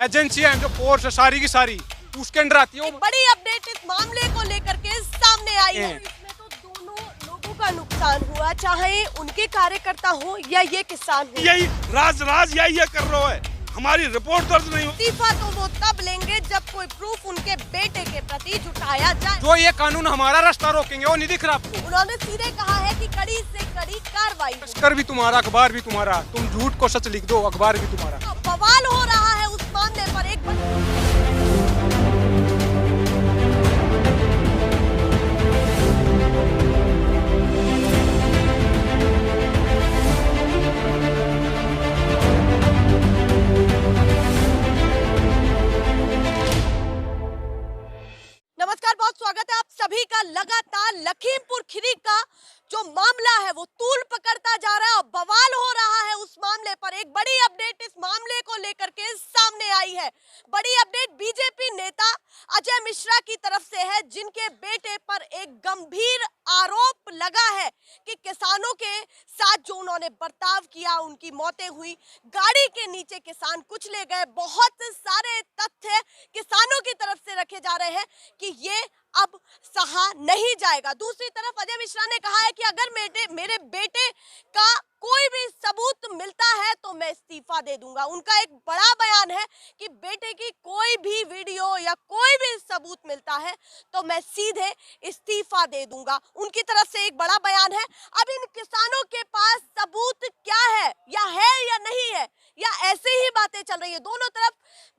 एजेंसियां हैं जो फोर्स है सारी की सारी उसके अंडर आती है। एक बड़ी अपडेट इस मामले को लेकर के सामने आई है। इसमें तो दोनों लोगों का नुकसान हुआ, चाहे उनके कार्यकर्ता हो या ये किसान हो। यही राज यही ये कर रहा है, हमारी रिपोर्ट दर्ज नहीं हो। इस्तीफा तो वो तब लेंगे जब कोई प्रूफ उनके बेटे के प्रति जुटाया जाए। जो ये कानून हमारा रास्ता रोकेंगे वो नहीं दिख रहा आपको। उन्होंने सीधे कहा है कि कड़ी से कड़ी कार्रवाई। लश्कर भी तुम्हारा, अखबार भी तुम्हारा, तुम झूठ को सच लिख दो, अखबार भी तुम्हारा। तो बवाल हो रहा है उस मामले पर। एक नमस्कार, बहुत स्वागत है आप सभी का। लगातार लखीमपुर खीरी का जो मामला है वो तूल पकड़ता जा रहा है और बवाल हो रहा है उस मामले पर। एक बड़ी अपडेट इस मामले को लेकर के सामने आई है। बड़ी अपडेट बीजेपी नेता अजय मिश्रा की तरफ से है, जिनके बेटे पर एक गंभीर आरोप लगा है कि किसानों के साथ जो उन्होंने बर्ताव किया, उनकी मौतें हुई, गाड़ी के नीचे किसान कुचले गए। बहुत सारे तथ्य किसानों की तरफ से रखे जा रहे हैं कि ये अब सहा नहीं जाएगा। दूसरी तरफ अजय मिश्रा ने कहा है कि अगर मेरे बेटे का कोई भी सबूत मिलता है तो मैं इस्तीफा दे दूंगा। उनका एक बड़ा बयान है कि बेटे की कोई भी वीडियो या कोई भी सबूत मिलता है तो मैं सीधे इस्तीफा दे दूंगा। उनकी तरफ से एक बड़ा बयान है। अब इन किसानों के पास सबूत क्या है या नहीं है, या ऐसे ही बातें चल रही है। दोनों तरफ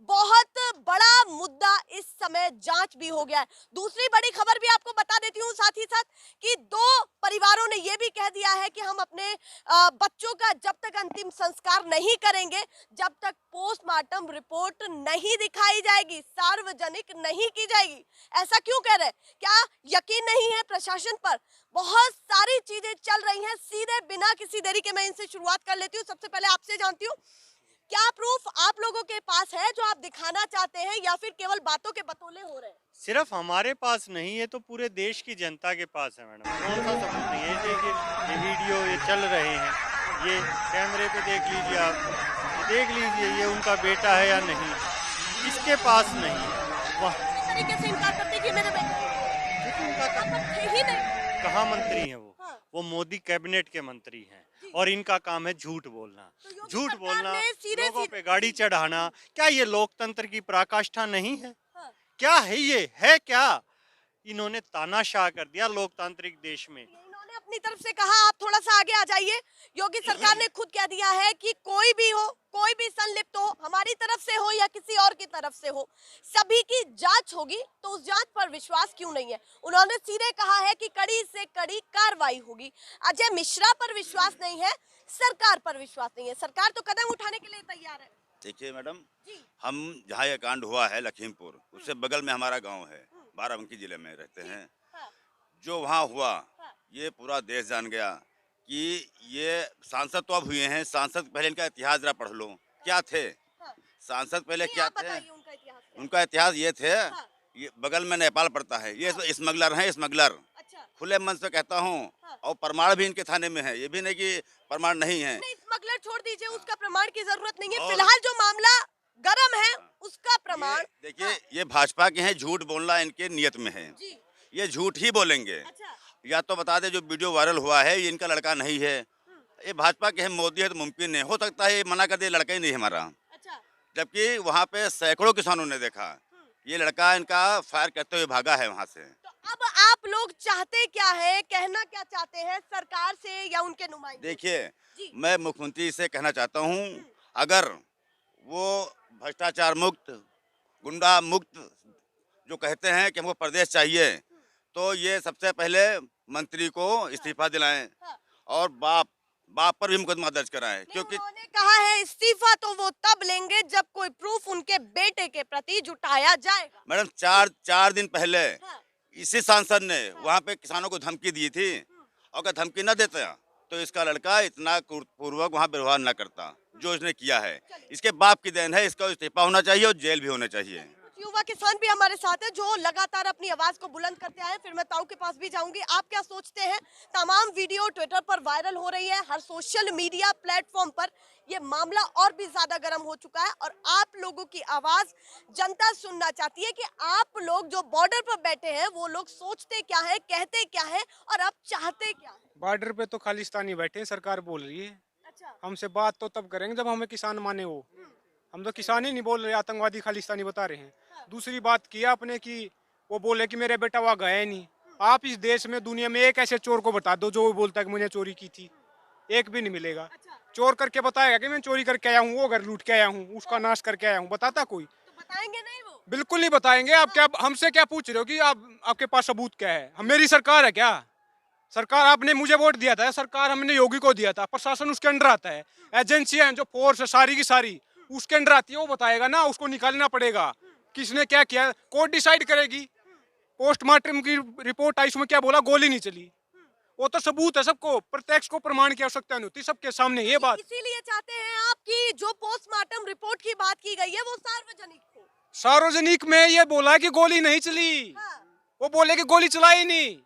बहुत बड़ा मुद्दा इस समय जांच भी हो गया है। दूसरी बड़ी खबर भी आपको बता देती हूँ साथ ही साथ कि दो परिवारों ने यह भी कह दिया है कि हम अपने बच्चों का जब तक अंतिम संस्कार नहीं करेंगे, जब तक पोस्टमार्टम रिपोर्ट नहीं दिखाई जाएगी, सार्वजनिक नहीं की जाएगी। ऐसा क्यों कह रहे हैं? क्या यकीन नहीं है प्रशासन पर? बहुत सारी चीजें चल रही हैं। सीधे बिना किसी देरी के मैं इनसे शुरुआत कर लेती हूँ। सबसे पहले आपसे जानती हूँ, क्या प्रूफ आप लोगों के पास है जो आप दिखाना चाहते हैं, या फिर केवल बातों के बतौले हो रहे हैं? सिर्फ हमारे पास नहीं है तो पूरे देश की जनता के पास है मैडम। कौन सा सबूत नहीं है? देखिए ये वीडियो ये चल रहे हैं, ये कैमरे पे देख लीजिए आप, देख लीजिए ये उनका बेटा है या नहीं, इसके पास नहीं है। वह तरीके से इनकार करते कि मेरे बेटे थे ही नहीं। कहाँ मंत्री हैं वो? हाँ। वो मोदी कैबिनेट के मंत्री हैं और इनका काम है झूठ बोलना, तो झूठ बोलना, सीधे लोगों पे गाड़ी चढ़ाना। क्या ये लोकतंत्र की पराकाष्ठा नहीं है? हाँ। क्या है ये? है क्या? इन्होंने तानाशाह कर दिया लोकतांत्रिक देश में। इन्होंने अपनी तरफ से कहा, आप थोड़ा सा आगे आ जाइए। योगी सरकार ने खुद कह दिया है कि कोई भी हो, कोई भी संलिप्त हो, हमारी तरफ से हो या किसी और की तरफ से हो, सभी की जांच होगी। तो उस जांच पर विश्वास क्यों नहीं है? उन्होंने सीधे कहा है कि कड़ी से कड़ी कार्रवाई होगी। अजय मिश्रा पर विश्वास नहीं है, सरकार पर विश्वास नहीं है। सरकार तो कदम उठाने के लिए तैयार है। देखिए मैडम, हम जहाँ ये कांड हुआ है लखीमपुर, उससे बगल में हमारा गांव है, बाराबंकी जिले में रहते हैं। जो वहाँ हुआ ये पूरा देश जान गया कि ये सांसद तो अब हुए हैं। सांसद पहले इनका इतिहास जरा पढ़ लो, क्या थे सांसद पहले, क्या थे उनका इतिहास। ये थे, ये बगल में नेपाल पड़ता है, ये स्मगलर हैं, स्मगलर। खुले मन से कहता हूँ, और प्रमाण भी इनके थाने में है, ये भी नहीं कि प्रमाण नहीं है। स्मगलर छोड़ दीजिए, उसका प्रमाण की जरूरत नहीं है। फिलहाल जो मामला गरम है उसका प्रमाण देखिए, ये भाजपा के हैं, झूठ बोलना इनके नियत में है। ये झूठ ही बोलेंगे। या तो बता दे जो वीडियो वायरल हुआ है ये इनका लड़का नहीं है, ये भाजपा के हैं, मोदी है तो मुमकिन है, हो सकता है ये मना कर दे लड़का ही नहीं हमारा। जबकि वहाँ पे सैकड़ों किसानों ने देखा ये लड़का इनका फायर करते हुए भागा है वहाँ से। तो अब आप लोग चाहते क्या है, कहना क्या चाहते हैं सरकार से या उनके नुमाइंदे? देखिए, मैं मुख्यमंत्री से कहना चाहता हूँ, अगर वो भ्रष्टाचार मुक्त, गुंडा मुक्त जो कहते हैं कि हमको प्रदेश चाहिए, तो ये सबसे पहले मंत्री को इस्तीफा दिलाएं और बाप पर भी मुकदमा दर्ज कराएं। क्योंकि उन्होंने कहा है इस्तीफा तो वो तब लेंगे जब कोई प्रूफ उनके बेटे के प्रति जुटाया जाएगा। मैडम, चार दिन पहले इसी सांसद ने वहाँ पे किसानों को धमकी दी थी, और अगर धमकी न देता तो इसका लड़का इतना पूर्वक वहाँ व्यवहार न करता जो इसने किया है। इसके बाप की देन है, इसका इस्तीफा होना चाहिए और जेल भी होना चाहिए। युवा किसान भी हमारे साथ है जो लगातार अपनी आवाज को बुलंद करते आए। फिर मैं ताऊ के पास भी जाऊंगी। आप क्या सोचते हैं? तमाम वीडियो ट्विटर पर वायरल हो रही है, हर सोशल मीडिया प्लेटफॉर्म पर ये मामला और भी ज्यादा गर्म हो चुका है और आप लोगों की आवाज जनता सुनना चाहती है कि आप लोग जो बॉर्डर पर बैठे हैं वो लोग सोचते क्या है, कहते क्या है और आप चाहते क्या है। बॉर्डर पे तो खालिस्तानी बैठे हैं, सरकार बोल रही है। अच्छा, हमसे बात तो तब करेंगे जब हमें किसान माने वो। हम तो किसान ही नहीं बोल रहे, आतंकवादी खालिस्तानी बता रहे हैं। दूसरी बात किया आपने कि वो बोले कि मेरे बेटा वहाँ गए नहीं। आप इस देश में, दुनिया में एक ऐसे चोर को बता दो जो वो बोलता है कि मैंने चोरी की थी, एक भी नहीं मिलेगा। चोर करके बताएगा कि मैं चोरी करके आया हूँ, वो घर लूट के आया हूँ, उसका नाश करके आया हूँ, बताता कोई? तो बताएंगे नहीं वो? बिल्कुल नहीं बताएंगे। आप क्या हमसे क्या पूछ रहे हो कि आपके पास सबूत क्या है? हम मेरी सरकार है क्या? सरकार, आपने मुझे वोट दिया था, सरकार हमने योगी को दिया था, प्रशासन उसके अंडर आता है, एजेंसियां हैं जो फोर्स है सारी की सारी उसके अंडर आती है, वो बताएगा ना, उसको निकालना पड़ेगा किसने क्या किया, कोर्ट डिसाइड करेगी। पोस्टमार्टम की रिपोर्ट आई, उसमें क्या बोला? गोली नहीं चली। वो तो सबूत है, सबको प्रत्यक्ष को प्रमाण की आवश्यकता नहीं होती, सबके सामने ये बात। इसीलिए चाहते हैं आप कि जो पोस्टमार्टम रिपोर्ट की बात की गई है वो सार्वजनिक हो। सार्वजनिक में ये बोला कि गोली नहीं चली, वो बोले कि गोली चलाई नहीं।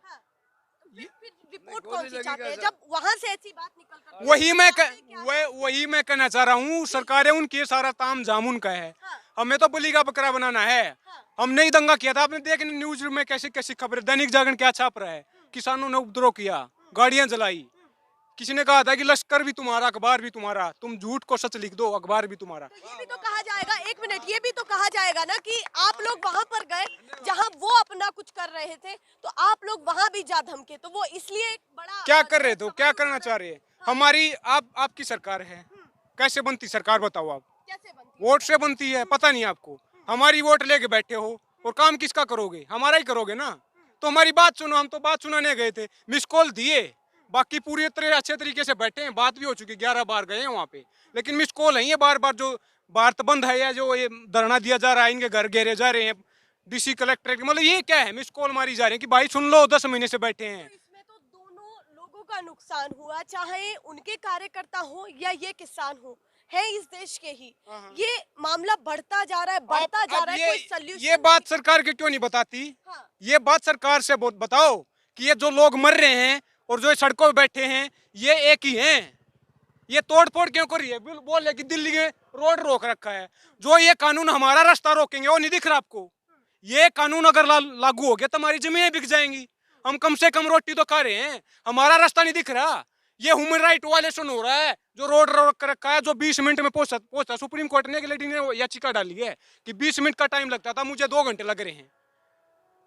फिर रिपोर्ट कौन सी चाहते हैं जब वहां से ऐसी बात निकल कर? वही मैं कहना चाह रहा हूँ, सरकारें उनकी सारा ताम जाम उनका है, हमें तो बलि का बकरा बनाना है। हमने ही दंगा किया था, आपने देख न्यूज में कैसी कैसी खबर, दैनिक जागरण क्या छाप रहा है, किसानों ने उपद्रव किया, गाड़ियां जलाई, किसी ने कहा था कि लश्कर भी तुम्हारा, अखबार भी तुम्हारा, तुम झूठ को सच लिख दो, अखबार भी तुम्हारा। तो ये भी तो कहा जाएगा, एक मिनट, ये भी तो कहा जाएगा ना कि आप लोग वहां पर गए जहां वो अपना कुछ कर रहे थे तो आप लोग वहां भी जा धमके, तो वो इसलिए एक बड़ा क्या कर रहे थे, क्या करना चाह रहे हैं? हमारी आपकी सरकार है, कैसे बनती सरकार बताओ आप? कैसे बनती? वोट से बनती है, पता नहीं आपको? हमारी वोट लेके बैठे हो और काम किसका करोगे? हमारा ही करोगे ना। तो हमारी बात सुनो, हम तो बात सुनाने गए थे, मिस कॉल दिए, बाकी पूरी तरह अच्छे तरीके से बैठे हैं, बात भी हो चुकी, 11 बार गए हैं वहाँ पे, लेकिन मिस कॉल है ये बार बार, जो भारत बंद है या जो ये धरना दिया जा रहा है, इनके घर घेरे जा रहे हैं डीसी कलेक्टर, मतलब ये क्या है? मिस कॉल मारी जा रही है कि भाई सुन लो, 10 महीने से बैठे हैं। तो इसमें तो दोनों लोगों का नुकसान हुआ, चाहे उनके कार्यकर्ता हो या ये किसान हो, है इस देश के ही। ये मामला बढ़ता जा रहा है, बढ़ता जा रहा है, कोई सॉल्यूशन ये बात सरकार के क्यों नहीं बताती? हाँ। ये बात सरकार से बताओ कि ये जो लोग मर रहे हैं और जो सड़कों पे बैठे हैं ये एक ही हैं, ये तोड़ फोड़ क्यों कर रही है? बोल रहे कि दिल्ली के रोड रोक रखा है, जो ये कानून हमारा रास्ता रोकेंगे वो नहीं दिख रहा आपको? ये कानून अगर लागू हो गया तो हमारी जमीनें बिक जाएंगी, हम कम से कम रोटी तो खा रहे हैं, हमारा रास्ता नहीं दिख रहा। ये ह्यूमन राइट वायलेशन हो रहा है, जो रोड रोक रखा है, जो 20 मिनट में पहुंचता। सुप्रीम कोर्ट ने एक लेडी ने याचिका डाली है कि 20 मिनट का टाइम लगता था, मुझे 2 घंटे लग रहे हैं।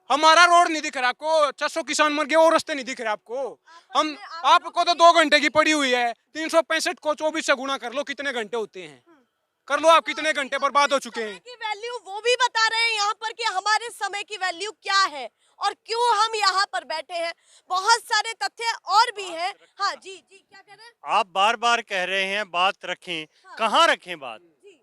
हमारा रोड नहीं दिख रहा आपको, 600 किसान मर गए, वो रास्ते नहीं दिख रहे आपको। हम आपको तो 2 घंटे की पड़ी हुई है, 365 को 24 से गुणा कर लो, कितने घंटे होते हैं? कर लो आप, कितने घंटे बर्बाद हो चुके हैं। की वैल्यू वो भी बता रहे हैं यहाँ पर कि हमारे समय की वैल्यू क्या है और क्यों हम यहाँ पर बैठे हैं। बहुत सारे तथ्य और भी हैं। हाँ जी जी, क्या कह रहे हैं आप? बार बार कह रहे हैं बात रखें, कहाँ रखें बात? जी?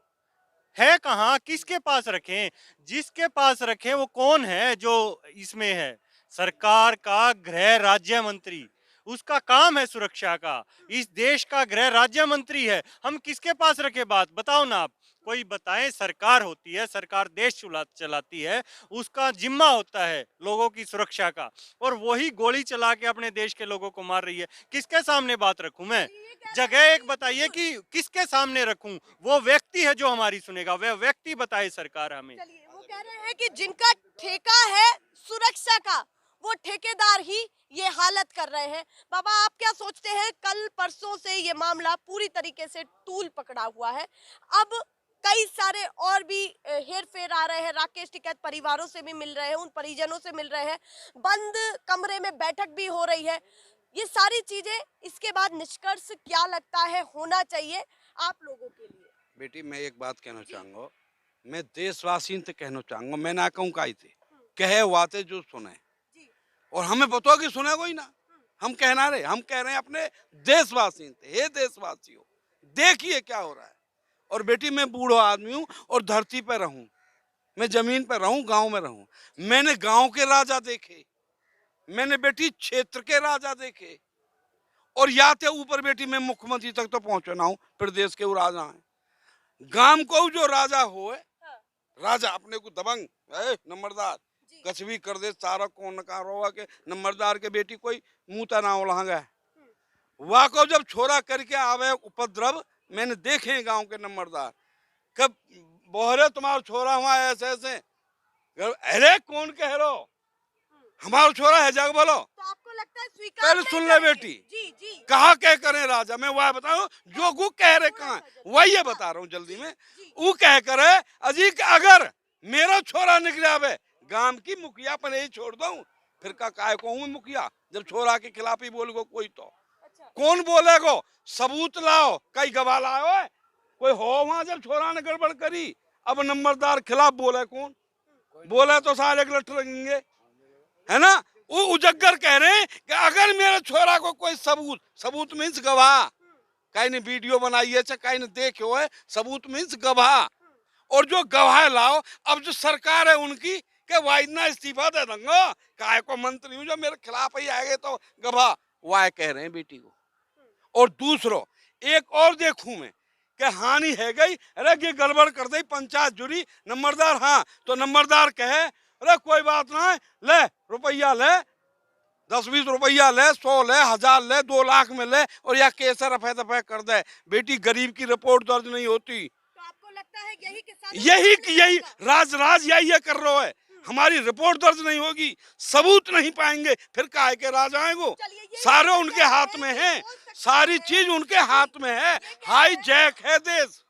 है कहाँ, किसके पास रखें? जिसके पास रखें वो कौन है जो इसमें है? सरकार का गृह राज्य मंत्री, उसका काम है सुरक्षा का, इस देश का गृह राज्य मंत्री है। हम किसके पास रखे बात? बताओ ना आप, कोई बताएं। सरकार होती है, सरकार देश चलाती है, उसका जिम्मा होता है लोगों की सुरक्षा का, और वही गोली चला के अपने देश के लोगों को मार रही है। किसके सामने बात रखूं मैं? जगह एक बताइए कि किसके सामने रखूं? वो व्यक्ति है जो हमारी सुनेगा, वह व्यक्ति बताए सरकार हमें। चलिए, वो कह रहे हैं कि जिनका ठेका है सुरक्षा का, वो ठेकेदार ही ये हालत कर रहे हैं। बाबा, आप क्या सोचते हैं? कल परसों से ये मामला पूरी तरीके से तूल पकड़ा हुआ है, अब कई सारे और भी हेर फेर आ रहे हैं, राकेश टिकैत परिवारों से भी मिल रहे हैं, उन परिजनों से मिल रहे हैं, बंद कमरे में बैठक भी हो रही है, ये सारी चीजें। इसके बाद निष्कर्ष क्या लगता है होना चाहिए आप लोगों के लिए? बेटी, मैं एक बात कहना चाहूँगा, मैं देशवासी से कहना चाहूँगा, मैं ना कहूँ काई थे, कहे हुआ थे जो सुने, और हमें बताओ कि सुने कोई ना, हम कहना रहे, हम कह रहे हैं अपने देशवासी से, हे देशवासियों देखिए क्या हो रहा है। और बेटी, मैं बूढ़ा आदमी हूँ और धरती पर रहूं, मैं जमीन पर रहूं, गांव में रहूं, मैंने गांव के राजा देखे, मैंने बेटी क्षेत्र के राजा देखे, और या थे ऊपर बेटी मैं मुख्यमंत्री तक तो पहुंचना हूं, प्रदेश के वो राजा हैं। गांव को जो राजा हो, राजा अपने को दबंग नंबरदार जी। कछ भी कर दे सारा कौन का रोवा के नंबरदार के बेटी कोई मुंह ता ना उलांगा वाह को जब छोरा करके आवे उपद्रव मैंने देखे गांव के नंबरदार कब बोहरे तुम्हारा छोरा हुआ ऐसे ऐसे अरे कौन कह रहे हो हमारा छोरा है जग बोलो तो आपको लगता है स्वीकार पहले नहीं सुन ले करेंगे? बेटी। जी जी कहा क्या करें राजा मैं वह बताऊं जो गु कह रहे कहा वही ये बता रहा हूँ जल्दी में वो कह करे अजी कि अगर मेरा छोरा निकले आवे गांव की मुखिया पर यही छोड़ दूं फिर का काय को हूँ मुखिया जब छोरा के खिलाफ ही बोल गो कोई तो कौन बोलेगो सबूत लाओ कई गवाह लाओ है कोई हो वहां जब छोरा ने गड़बड़ करी अब नंबरदार खिलाफ बोले कौन बोले तो सारे लठ लगेंगे है ना वो उजगर कह रहे हैं कि अगर मेरे छोरा को कोई सबूत मीन्स गवाह कहीं ने वीडियो बनाई है कहीं ने देखे हो है सबूत मीन्स गवाह और जो गवाह लाओ अब जो सरकार है उनकी कि वाइदना इस्तीफा दे दूंगा काय को मंत्री हूँ जो मेरे खिलाफ ही आएंगे तो गवाह वाह कह रहे हैं बेटी को और दूसरो एक और देखूं मैं कि हानि है गई अरे ये गड़बड़ कर दे पंचायत जुड़ी नंबरदार हाँ तो नंबरदार कहे अरे कोई बात ना है ले रुपया ले 10-20 रुपया ले 100 ले 1000 ले 2 लाख में ले और या केस रफे दफे कर दे बेटी गरीब की रिपोर्ट दर्ज नहीं होती तो आपको लगता है यही के साथ यही राज यही कर रहा है हमारी रिपोर्ट दर्ज नहीं होगी सबूत नहीं पाएंगे फिर काहे के राज आएंगे सारे उनके हाथ में है सारी चीज उनके हाथ में है हाई जैक है देश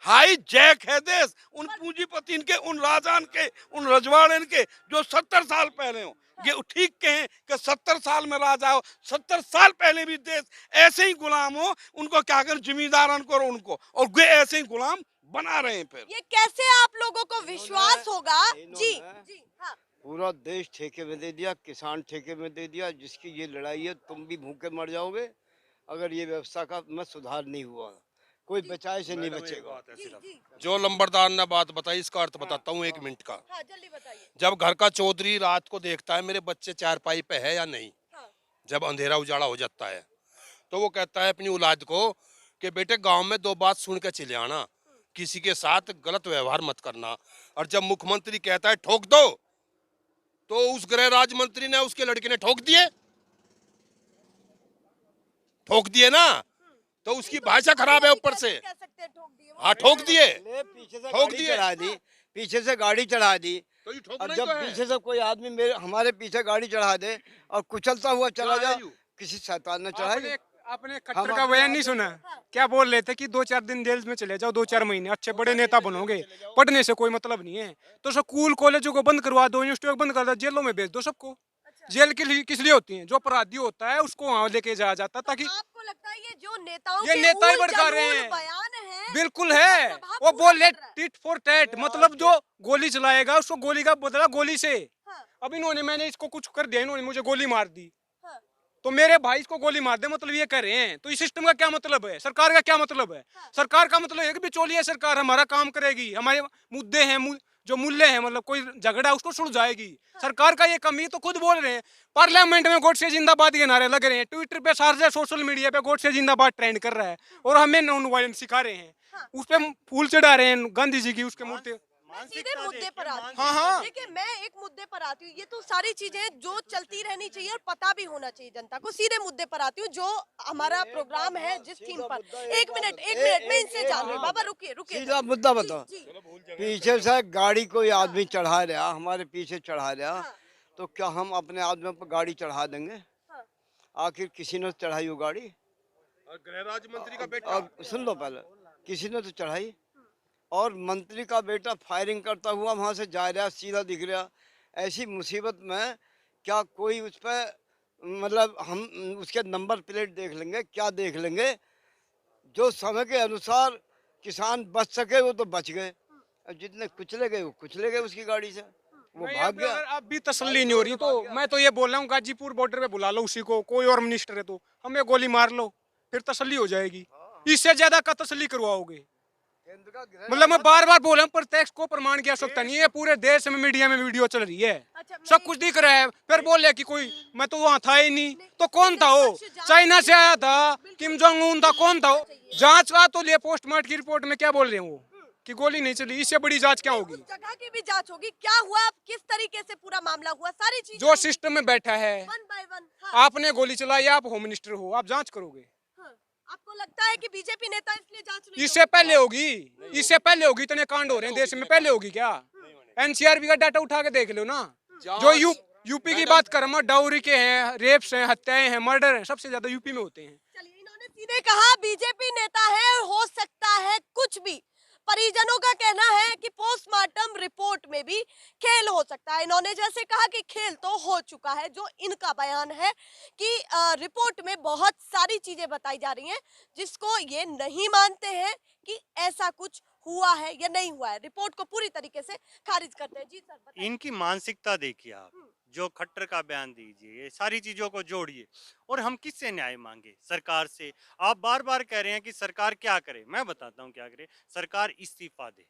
हाई जैक है देश उन पूंजीपति इनके उन राजान के उन रजवाड़न के जो 70 साल पहले हो ये ठीक कहें कि 70 साल में राजा हो 70 साल पहले भी देश ऐसे ही गुलाम हो उनको क्या कर जिम्मेदारन करो उनको और वे ऐसे ही गुलाम बना रहे हैं फिर ये कैसे आप लोगों को विश्वास होगा जी जी हाँ पूरा देश ठेके में दे दिया किसान ठेके में दे दिया जिसकी ये लड़ाई है तुम भी भूखे मर जाओगे अगर ये व्यवस्था का में सुधार नहीं हुआ कोई बचाए से नहीं बचेगा जो नंबरदार ने बात बताई इसका अर्थ बताता हूँ 1 मिनट का हाँ जल्दी बताइए जब घर का चौधरी रात को देखता है मेरे बच्चे चारपाई पे है या नहीं हाँ। जब अंधेरा उजाला हो जाता है तो वो कहता है अपनी औलाद को कि बेटे गांव में 2 बात सुन के चले आना किसी के साथ गलत व्यवहार मत करना और जब मुख्यमंत्री कहता है ठोक दो तो उस गृह राज्य मंत्री ने उसके लड़के ने ठोक दिए ना तो उसकी भाषा खराब है ऊपर से हाँ ठोक दिए पीछे से गाड़ी चढ़ा दी तो ये और ठोकना ही जब तो है। पीछे से कोई आदमी मेरे हमारे पीछे गाड़ी चढ़ा दे और कुचलता हुआ चला क्या है जाए यू? किसी शैतान ने चढ़ाई आपने खट्टर का बयान नहीं सुना क्या बोल रहे थे कि 2-4 दिन जेल में चले जाओ 2-4 महीने अच्छे बड़े नेता बनोगे पढ़ने से कोई मतलब नहीं है तो स्कूल कॉलेजों को बंद करवा दो यूनिवर्सिटियों को बंद कर दो जेलों में भेज दो सबको जेल के लिए किस लिए होती है जो अपराधी होता है उसको वहां लेके जाया जाता ताकि आपको लगता है ये जो नेताओं ये के नेता ही ऊल भड़का रहे जलूल हैं। बयान है बिल्कुल है प्रभाव वो पूरा बोले कर रहा है। टिट फॉर टैट मतलब जो गोली चलाएगा उसको गोली का बदला गोली से हाँ। अब इन्होंने मैंने इसको कुछ कर दिया इन्होंने मुझे गोली मार दी हाँ। तो मेरे भाई इसको गोली मार दे मतलब ये कर रहे हैं तो इस सिस्टम का क्या मतलब है सरकार का क्या मतलब है सरकार का मतलब है कि बिचौलिया सरकार हमारा काम करेगी हमारे मुद्दे हैं जो मूल्य है मतलब कोई झगड़ा उसको सुलझाएगी सरकार का ये कमी तो खुद बोल रहे हैं पार्लियामेंट में गोडसे जिंदाबाद के नारे लग रहे हैं ट्विटर पे सारे सोशल मीडिया पे गोडसे जिंदाबाद ट्रेंड कर रहा है और हमें नॉन वायलेंस सिखा रहे हैं उस पे फूल चढ़ा रहे हैं गांधी जी की उसके मूर्ति मैं सीधे मुद्दे पर आती हूँ हाँ, हाँ। देखिए मैं एक मुद्दे पर आती हूँ ये तो सारी चीजें जो चलती रहनी चाहिए और पता भी होना चाहिए जनता को सीधे मुद्दे पर आती हूँ जो हमारा प्रोग्राम है जिस थीम पर एक मिनट मैं इनसे जान रही हूँ बाबा रुकिए सीधा मुद्दा बताओ जी, पीछे से गाड़ी कोई आदमी चढ़ा रहा हमारे पीछे चढ़ा रहा हाँ। तो क्या हम अपने आदमी पर गाड़ी चढ़ा देंगे हाँ। आखिर किसी ने तो चढ़ाई वो गाड़ी और गृह राज्य मंत्री का बेटा और सुन लो पहले किसी ने तो चढ़ाई और मंत्री का बेटा फायरिंग करता हुआ वहाँ से जा रहा सीधा दिख रहा ऐसी मुसीबत में क्या कोई उस पर मतलब हम उसके नंबर प्लेट देख लेंगे क्या देख लेंगे जो समय के अनुसार किसान बच सके वो तो बच गए और जितने कुचले गए वो कुचले गए उसकी गाड़ी से वो नहीं, भाग गया अब भी तसल्ली नहीं हो रही तो मैं तो ये बोल रहा हूँ गाजीपुर बॉर्डर पे बुला लो उसी को कोई और मिनिस्टर है तो हमें गोली मार लो फिर तसल्ली हो जाएगी इससे ज्यादा का तसल्ली करवाओगे मतलब मैं बार बार बोल रहा हूँ प्रत्यक्ष को प्रमाण की आवश्यकता नहीं है पूरे देश में मीडिया में वीडियो चल रही है अच्छा, सब कुछ दिख रहा है फिर बोल रहे कि कोई मैं तो वहाँ था ही नहीं तो कौन था वो चाइना से आया था किम जोंग उन था कौन था वो जांच का तो लिए पोस्टमार्टम की रिपोर्ट में क्या बोल रहे हैं वो कि गोली नहीं चली, इससे बड़ी जांच क्या होगी? उस जगह की भी जांच होगी, क्या हुआ, किस तरीके से पूरा मामला हुआ, सारी चीजें जो सिस्टम में बैठा है, वन बाय वन। हाँ, आपने गोली चलाई, आप होम मिनिस्टर हो, आप जांच करोगे? हाँ। आपको लगता है कि बीजेपी नेता इसलिए जांच नहीं इससे पहले होगी, इससे पहले होगी, इतने कांड हो रहे हैं देश में, पहले होगी क्या? एनसीआर का डाटा उठा के देख लो ना। जो यूपी की बात कर, डाउरी के हैं, रेप्स हैं, हत्याएं हैं, मर्डर हैं, सबसे ज्यादा यूपी में होते हैं। चलिए, इन्होंने सीधे कहा बीजेपी नेता है, हो सकता है कुछ भी। परिजनों का कहना है कि पोस्टमार्टम रिपोर्ट में भी खेल हो सकता है। इन्होंने जैसे कहा कि खेल तो हो चुका है, जो इनका बयान है कि रिपोर्ट में बहुत सारी चीजें बताई जा रही हैं जिसको ये नहीं मानते हैं कि ऐसा कुछ हुआ है या नहीं हुआ है। रिपोर्ट को पूरी तरीके से खारिज करते हैं। जी सर, बताइए। इनकी मानसिकता देखिए आप, जो खट्टर का बयान दीजिए, ये सारी चीजों को जोड़िए, और हम किससे न्याय मांगे? सरकार से। आप बार बार कह रहे हैं कि सरकार क्या करे, मैं बताता हूँ क्या करे। सरकार इस्तीफा दे,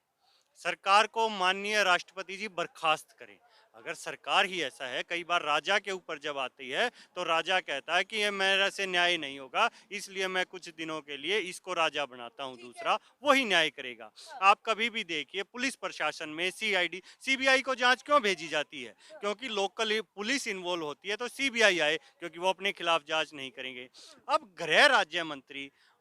सरकार को माननीय राष्ट्रपति जी बर्खास्त करें। अगर सरकार ही ऐसा है, कई बार राजा के ऊपर जब आती है तो राजा कहता है कि ये मेरे से न्याय नहीं होगा, इसलिए मैं कुछ दिनों के लिए इसको राजा बनाता हूँ, दूसरा वही न्याय करेगा। आप कभी भी देखिए पुलिस प्रशासन में सीआईडी सीबीआई को जांच क्यों भेजी जाती है? क्योंकि लोकल पुलिस इन्वॉल्व होती है तो सीबीआई आए, क्योंकि वो अपने खिलाफ जांच नहीं करेंगे। अब गृह राज्य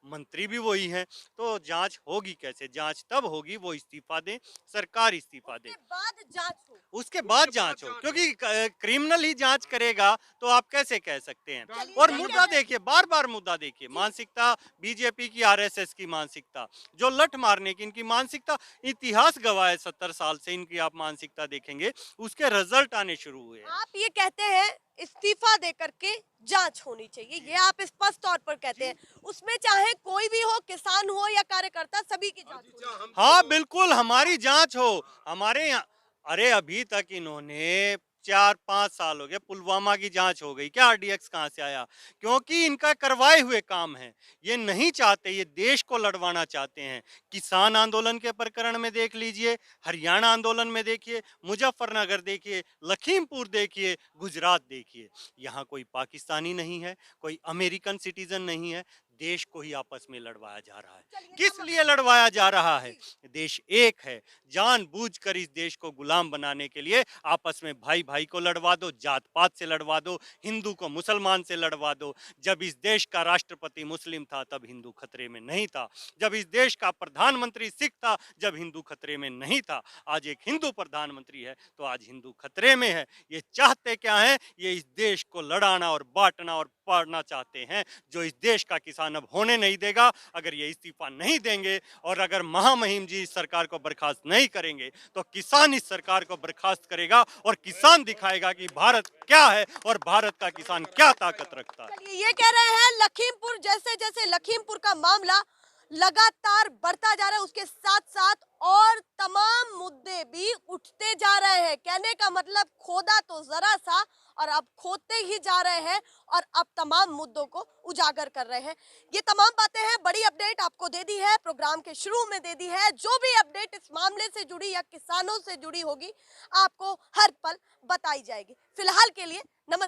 मंत्री भी वही हैं, तो जांच होगी कैसे? जांच तब होगी वो इस्तीफा दें, सरकार इस्तीफा दे, उसके बाद जांच हो। उसके बाद जांच हो, क्योंकि क्रिमिनल ही जांच करेगा तो आप कैसे कह सकते हैं? और मुद्दा देखिए, बार बार मुद्दा देखिए, मानसिकता बीजेपी की, आरएसएस की मानसिकता, जो लठ मारने की इनकी मानसिकता, इतिहास गवाह है 70 साल से इनकी आप मानसिकता देखेंगे, उसके रिजल्ट आने शुरू हुए हैं। आप ये कहते हैं इस्तीफा दे करके जांच होनी चाहिए, ये आप स्पष्ट तौर पर कहते हैं। उसमें चाहे कोई भी हो, किसान हो या कार्यकर्ता, सभी की जांच होनी चाहिए। हाँ बिल्कुल, हमारी जांच हो। हमारे यहाँ, अरे अभी तक इन्होंने 4-5 साल हो गए, पुलवामा की जांच हो गई क्या? आरडीएक्स कहाँ से आया? क्योंकि इनका करवाए हुए काम है, ये नहीं चाहते, ये देश को लड़वाना चाहते हैं। किसान आंदोलन के प्रकरण में देख लीजिए, हरियाणा आंदोलन में देखिए, मुजफ्फरनगर देखिए, लखीमपुर देखिए, गुजरात देखिए, यहाँ कोई पाकिस्तानी नहीं है, कोई अमेरिकन सिटीजन नहीं है, देश को ही आपस में लड़वाया जा रहा है। किस लिए लड़वाया जा रहा है? देश एक है, जानबूझकर इस देश को गुलाम बनाने के लिए आपस में भाई भाई को लड़वा दो, जात पात से लड़वा दो, हिंदू को मुसलमान से लड़वा दो। जब इस देश का राष्ट्रपति मुस्लिम था तब हिंदू खतरे में नहीं था, जब इस देश का प्रधानमंत्री सिख था जब हिंदू खतरे में नहीं था। आज एक हिंदू प्रधानमंत्री है तो आज हिंदू खतरे में है। ये चाहते क्या है? ये इस देश को लड़ाना और बांटना और पाड़ना चाहते हैं, जो इस देश का किसान अब होने नहीं देगा। अगर ये इस्तीफा नहीं देंगे और अगर महामहिम जी इस सरकार को बर्खास्त नहीं करेंगे तो किसान इस सरकार को बर्खास्त करेगा और किसान दिखाएगा कि भारत क्या है और भारत का किसान क्या ताकत रखता है। चलिए, ये कह रहे हैं लखीमपुर, जैसे जैसे लखीमपुर का मामला लगातार बढ़ता जा रहा है, उसके साथ साथ और तमाम मुद्दे भी उठते जा रहे हैं। कहने का मतलब, खोदा तो जरा सा और अब खोदते ही जा रहे हैं और अब तमाम मुद्दों को उजागर कर रहे हैं। ये तमाम बातें हैं, बड़ी अपडेट आपको दे दी है, प्रोग्राम के शुरू में दे दी है। जो भी अपडेट इस मामले से जुड़ी या किसानों से जुड़ी होगी, आपको हर पल बताई जाएगी। फिलहाल के लिए नमस्कार।